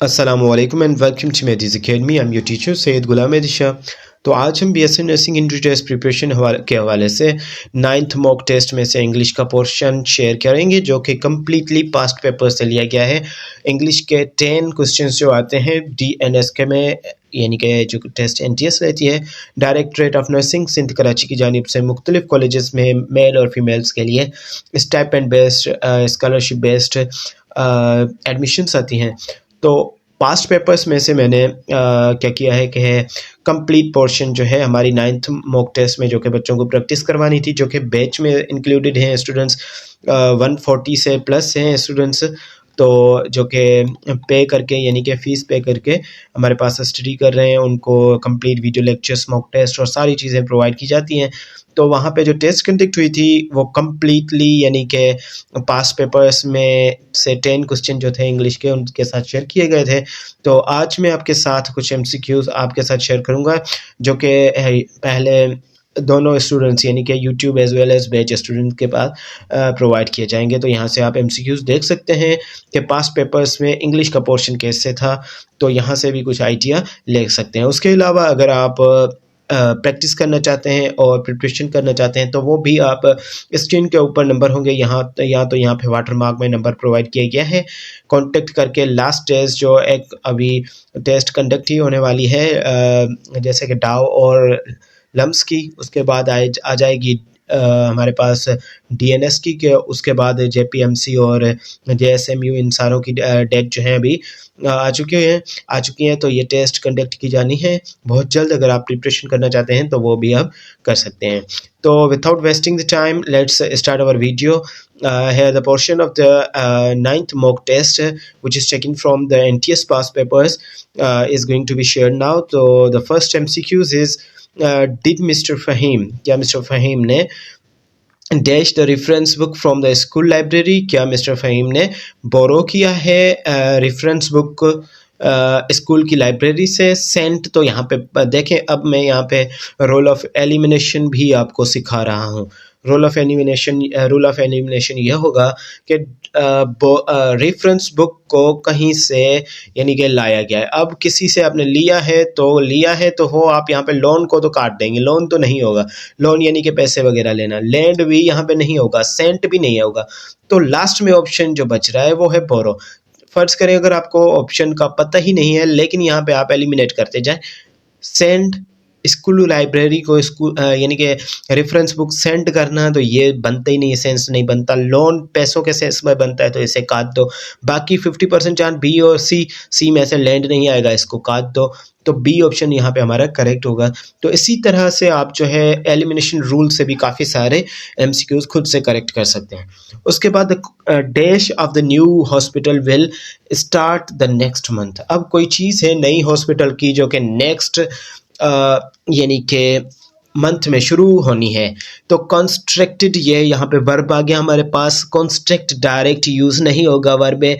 Assalamualaikum and welcome to Mehdi's Academy. I'm your teacher Syed गुलाम मेहदी शाह। तो आज हम BSc nursing entry test preparation के हवाले से 9th मॉक टेस्ट में से इंग्लिश का पोर्शन शेयर करेंगे जो कि कम्प्लीटली पास्ट पेपर से लिया गया है। इंग्लिश के 10 क्वेश्चंस जो आते हैं DNS के में, यानी कि जो टेस्ट NTS रहती है, directorate of nursing Sindh Karachi की जानिब से मुख्तलिफ कॉलेजेस में मेल और फीमेल्स के लिए stipend based scholarship based admissions आती हैं। तो पास्ट पेपर्स में से मैंने क्या किया है कि कंप्लीट पोर्शन जो है हमारी 9th मॉक टेस्ट में जो कि बच्चों को प्रैक्टिस करवानी थी, जो कि बैच में इंक्लूडेड हैं स्टूडेंट्स 140 से प्लस हैं स्टूडेंट्स, तो जो कि पे करके यानी कि फ़ीस पे करके हमारे पास स्टडी कर रहे हैं, उनको complete video lectures, mock test और सारी चीज़ें प्रोवाइड की जाती हैं। तो वहाँ पे जो टेस्ट कंडक्ट हुई थी वो कम्प्लीटली यानी कि पास्ट पेपर्स में से 10 क्वेश्चन जो थे इंग्लिश के उनके साथ शेयर किए गए थे। तो आज मैं आपके साथ कुछ MCQs आपके साथ शेयर करूँगा जो कि पहले दोनों स्टूडेंट्स यानी कि YouTube as well as batch student के पास प्रोवाइड किए जाएंगे। तो यहाँ से आप MCQs देख सकते हैं कि पास्ट पेपर्स में इंग्लिश का पोर्शन कैसे था, तो यहाँ से भी कुछ आइडिया ले सकते हैं। उसके अलावा अगर आप प्रैक्टिस करना चाहते हैं और प्रिपरेशन करना चाहते हैं तो वो भी आप स्क्रीन के ऊपर नंबर होंगे, यहाँ पे वाटर मार्क में नंबर प्रोवाइड किया गया है। कांटेक्ट करके लास्ट टेस्ट जो एक अभी टेस्ट कंडक्ट ही होने वाली है जैसे कि डाव और लम्स की, उसके बाद आ जाएगी हमारे पास DNS की, के उसके बाद JPMC और JSMU, इन सारों की डेट जो है अभी आ चुकी हैं। तो ये टेस्ट कंडक्ट की जानी है बहुत जल्द। अगर आप प्रिपरेशन करना चाहते हैं तो वो भी आप कर सकते हैं। तो without wasting the time let's start our video. Here the portion of the 9th mock test which is taken from the NTS past papers is going to be shared now. So the first MCQs is did Mr. Fahim, क्या mister Faheem ने dash the reference book from the school library, क्या mister Faheem ने बोरो किया है reference book school की library से। Saint, तो यहाँ पे देखें, अब मैं यहाँ पे रोल ऑफ एलिमिनेशन भी आपको सिखा रहा हूँ। रूल ऑफ एलिमिनेशन यह होगा कि रेफरेंस बुक को कहीं से यानी कि लाया गया है। अब किसी से आपने लिया है तो हो आप यहाँ पे लोन को तो काट देंगे, लोन तो नहीं होगा, लोन यानी कि पैसे वगैरह लेना। लैंड भी यहाँ पे नहीं होगा, सेंट भी नहीं होगा। तो लास्ट में ऑप्शन जो बच रहा है वो है बोरो। फर्ज करें अगर आपको ऑप्शन का पता ही नहीं है लेकिन यहाँ पे आप एलिमिनेट करते जाए, सेंड स्कूल लाइब्रेरी को स्कूल यानी कि रेफरेंस बुक सेंड करना, तो ये बनता ही नहीं, सेंस नहीं बनता। लोन पैसों के सेंस में बनता है तो इसे काट दो। बाकी 50% चांस B और C में से लैंड नहीं आएगा, इसको काट दो। तो B ऑप्शन यहाँ पे हमारा करेक्ट होगा। तो इसी तरह से आप जो है एलिमिनेशन रूल से भी काफ़ी सारे MCQs खुद से करेक्ट कर सकते हैं। उसके बाद dash of the new hospital will start the next month. अब कोई चीज़ है नई हॉस्पिटल की जो कि नेक्स्ट यानी कि मंथ में शुरू होनी है, तो कंस्ट्रक्टेड, ये यहाँ पे वर्ब आ गया हमारे पास। कंस्ट्रक्ट डायरेक्ट यूज़ नहीं होगा वर्ब है,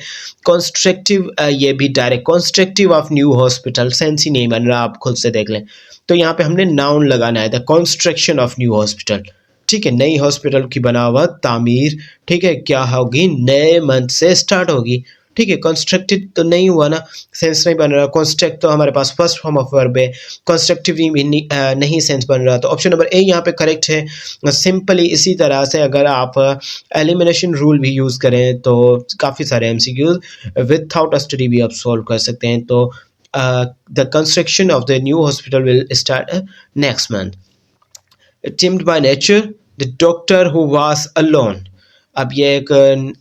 कंस्ट्रक्टिव ये भी direct. Constructive of new hospital सेंस ही नहीं बन रहा, आप खुद से देख लें। तो यहाँ पे हमने नाउन लगाना है, the construction of new hospital, ठीक है। नई हॉस्पिटल की बनावट, तामीर, ठीक है, क्या होगी, नए मंथ से स्टार्ट होगी, ठीक है। कंस्ट्रक्टेड तो नहीं हुआ ना, सेंस नहीं बन रहा। कंस्ट्रक्ट तो हमारे पास फर्स्ट फॉर्म ऑफ वर्ब है, कंस्ट्रक्टिव भी नहीं सेंस बन रहा। तो ऑप्शन नंबर ए यहाँ पे करेक्ट है। सिंपली इसी तरह से अगर आप एलिमिनेशन रूल भी यूज़ करें तो काफ़ी सारे MCQs विदाउट स्टडी भी आप सॉल्व कर सकते हैं। तो the construction of the new hospital will start next month. Timid by nature the doctor who was alone. अब ये एक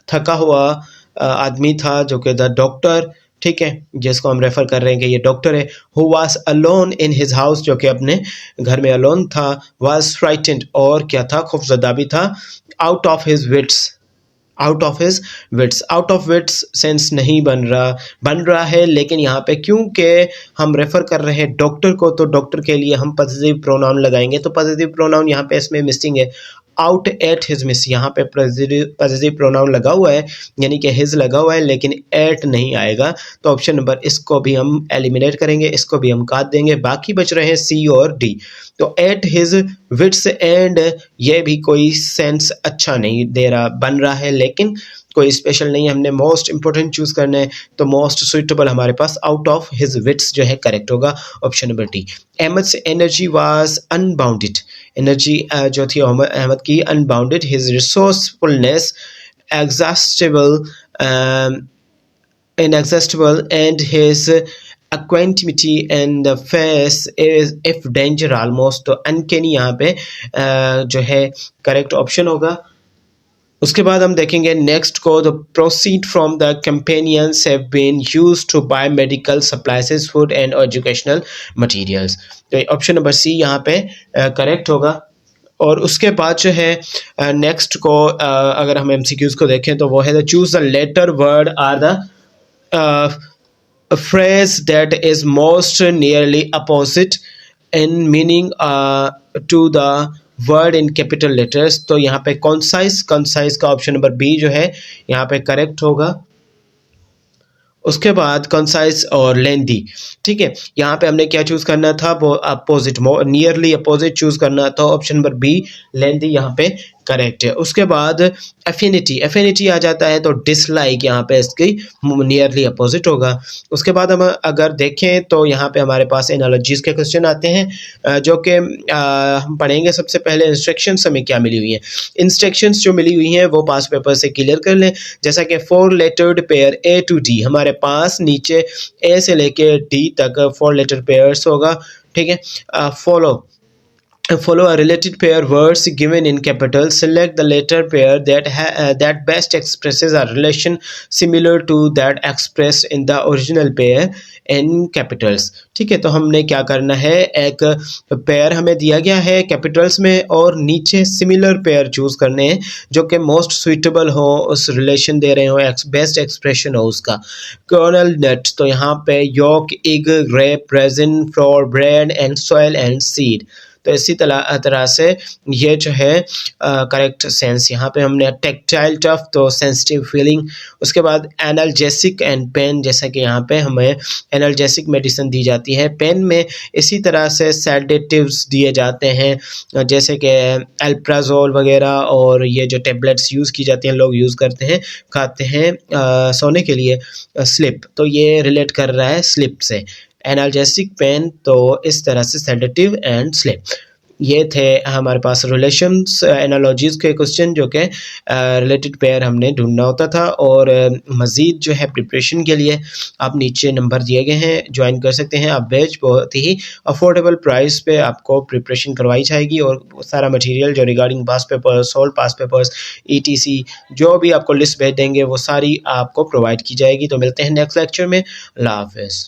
थका हुआ आदमी था जो कि द डॉक्टर, ठीक है, जिसको हम रेफर कर रहे हैं कि ये डॉक्टर है। Who was alone in his house, जो कि अपने घर में अलोन था। वाज फ्राइटेंड, और क्या था, खौफजदा भी था। Out of his wits, out of his wits, out of wits sense नहीं बन रहा है, लेकिन यहाँ पे क्योंकि हम रेफर कर रहे हैं डॉक्टर को, तो डॉक्टर के लिए हम पॉजिटिव प्रोनाउन लगाएंगे। तो पॉजिटिव प्रोनाउन यहाँ पे इसमें मिसिंग है, आउट एट हिज मिस, यहाँ पे पॉजिटिव प्रोनाउन लगा हुआ है यानी कि हिज लगा हुआ है लेकिन एट नहीं आएगा, तो ऑप्शन नंबर इसको भी हम एलिमिनेट करेंगे, इसको भी हम काट देंगे। बाकी बच रहे हैं सी और डी। तो एट हिज विट्स एंड, ये भी कोई सेंस अच्छा नहीं दे रहा बन रहा है, लेकिन कोई स्पेशल नहीं, हमने मोस्ट इंपॉर्टेंट चूज करना है, तो मोस्ट सुइटेबल हमारे पास आउट ऑफ हिज विट्स जो है करेक्ट होगा, ऑप्शन नंबर डी। अहमद से एनर्जी वाज अनबाउंडेड, एनर्जी जो थी अहमद की unbounded, his resourcefulness exhaustible inexhaustible, and his acquaintimity and the face is if danger almost, तो uncanny यहाँ पे जो है करेक्ट ऑप्शन होगा। उसके बाद हम देखेंगे नेक्स्ट को, the proceed from the companions have been used to buy medical supplies food and educational materials, तो ऑप्शन नंबर सी यहाँ पे करेक्ट होगा। और उसके बाद जो है नेक्स्ट को अगर हम एमसीक्यूज को देखें तो वो है the choose the letter word or the a phrase that is most nearly opposite in meaning to the word in capital letters, तो यहाँ पे concise का ऑप्शन नंबर बी जो है यहाँ पे करेक्ट होगा। उसके बाद कंसाइज और लेंदी, ठीक है, यहाँ पे हमने क्या चूज करना था, वो अपोजिट नियरली अपोजिट चूज करना था, ऑप्शन नंबर बी लेंदी यहाँ पे करेक्ट है। उसके बाद एफिनिटी आ जाता है, तो डिसलाइक यहाँ पे इसकी नियरली अपोजिट होगा। उसके बाद हम अगर देखें तो यहाँ पे हमारे पास एनालॉजीज के क्वेश्चन आते हैं जो कि हम पढ़ेंगे। सबसे पहले इंस्ट्रक्शंस हमें क्या मिली हुई हैं, इंस्ट्रक्शंस जो मिली हुई हैं वो पास पेपर से क्लियर कर लें। जैसा कि 4 lettered pair A to D, हमारे पास नीचे ए से लेके डी तक 4 लेटर पेयर्स होगा, ठीक है। Follow a related pair words given in capitals. Select the letter pair that best expresses a relation similar to that expressed in the original pair in capitals, ठीक है। तो हमने क्या करना है, एक पेयर हमें दिया गया है कैपिटल्स में और नीचे सिमिलर पेयर चूज करने हैं जो कि मोस्ट सुइटेबल हो, उस रिलेशन दे रहे हो, बेस्ट एक्सप्रेशन हो उसका। कर्नल नट, तो यहाँ पे yolk, egg, grape, raisin, flour, bread and soil and seed, तो इसी तरह से ये जो है करेक्ट सेंस यहाँ पे हमने। टेक्टाइल टफ, तो सेंसिटिव फीलिंग। उसके बाद एनाल्जेसिक एंड पेन, जैसा कि यहाँ पे हमें एनाल्जेसिक मेडिसिन दी जाती है, पेन में इसी तरह से सेडेटिव्स दिए जाते हैं जैसे कि एल्प्राजोल वगैरह, और ये जो टेबलेट्स यूज़ की जाती हैं लोग यूज़ करते हैं, खाते हैं सोने के लिए। स्लिप, तो ये रिलेट कर रहा है स्लिप से। एनाल्जेसिक पेन, तो इस तरह से सेडेटिव एंड स्लिप। ये थे हमारे पास रिलेशंस एनालॉजीज के क्वेश्चन जो कि रिलेटेड पेयर हमने ढूंढना होता था। और मज़ीद जो है प्रिपरेशन के लिए आप नीचे नंबर दिए गए हैं, ज्वाइन कर सकते हैं आप बैच, बहुत ही अफोर्डेबल प्राइस पे आपको प्रिपरेशन करवाई जाएगी और सारा मटेरियल जो रिगार्डिंग पास पेपर्स, सोल्ड पास पेपर्स, ETC जो भी आपको लिस्ट भेज देंगे वो सारी आपको प्रोवाइड की जाएगी। तो मिलते हैं नेक्स्ट लेक्चर में। अल्लाह हाफ़िज़।